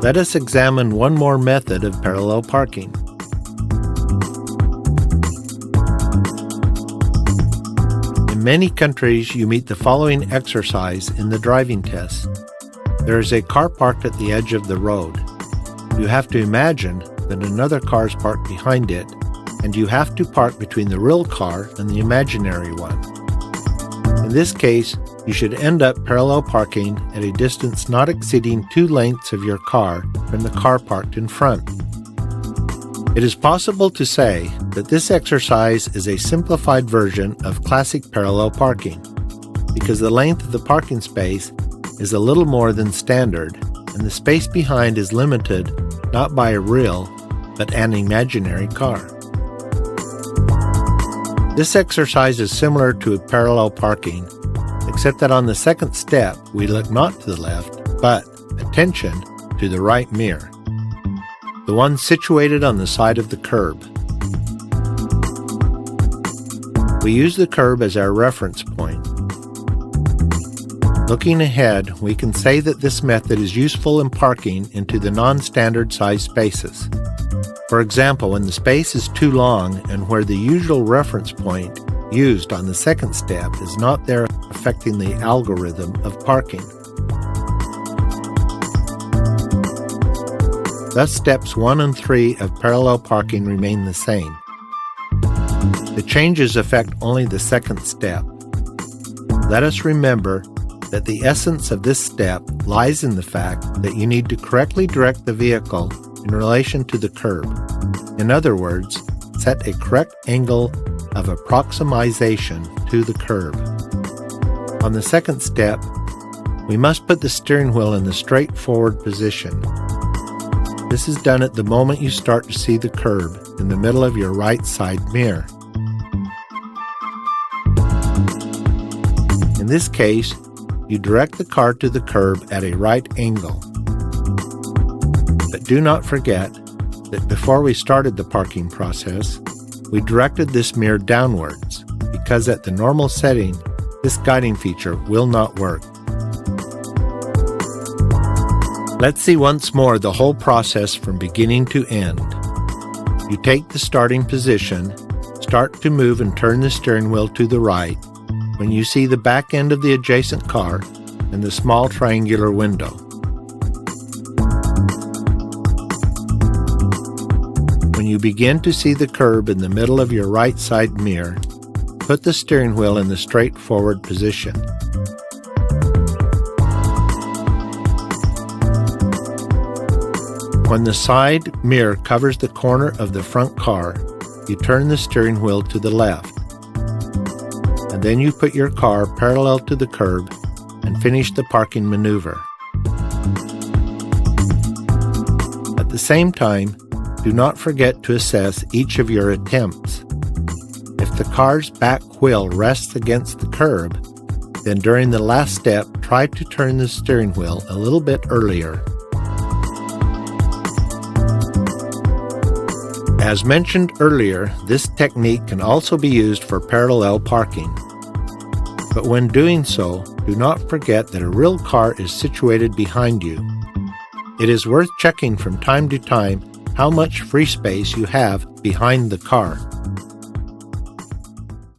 Let us examine one more method of parallel parking. In many countries, you meet the following exercise in the driving test. There is a car parked at the edge of the road. You have to imagine that another car is parked behind it, and you have to park between the real car and the imaginary one. In this case, you should end up parallel parking at a distance not exceeding 2 lengths of your car from the car parked in front. It is possible to say that this exercise is a simplified version of classic parallel parking, because the length of the parking space is a little more than standard, and the space behind is limited not by a real, but an imaginary car. This exercise is similar to parallel parking, except that on the second step we look not to the left, but, attention, to the right mirror, the one situated on the side of the curb. We use the curb as our reference point. Looking ahead, we can say that this method is useful in parking into the non-standard size spaces. For example, when the space is too long and where the usual reference point used on the second step is not there, affecting the algorithm of parking. Thus, steps 1 and 3 of parallel parking remain the same. The changes affect only the second step. Let us remember that the essence of this step lies in the fact that you need to correctly direct the vehicle in relation to the curb. In other words, set a correct angle of approximation to the curb. On the second step, we must put the steering wheel in the straight forward position. This is done at the moment you start to see the curb in the middle of your right side mirror. In this case, you direct the car to the curb at a right angle. But do not forget that before we started the parking process, we directed this mirror downwards, because at the normal setting, this guiding feature will not work. Let's see once more the whole process from beginning to end. You take the starting position, start to move and turn the steering wheel to the right when you see the back end of the adjacent car and the small triangular window. When you begin to see the curb in the middle of your right side mirror, put the steering wheel in the straight forward position. When the side mirror covers the corner of the front car, you turn the steering wheel to the left. And then you put your car parallel to the curb and finish the parking maneuver. At the same time, do not forget to assess each of your attempts. If the car's back wheel rests against the curb, then during the last step, try to turn the steering wheel a little bit earlier. As mentioned earlier, this technique can also be used for parallel parking. But when doing so, do not forget that a real car is situated behind you. It is worth checking from time to time how much free space you have behind the car.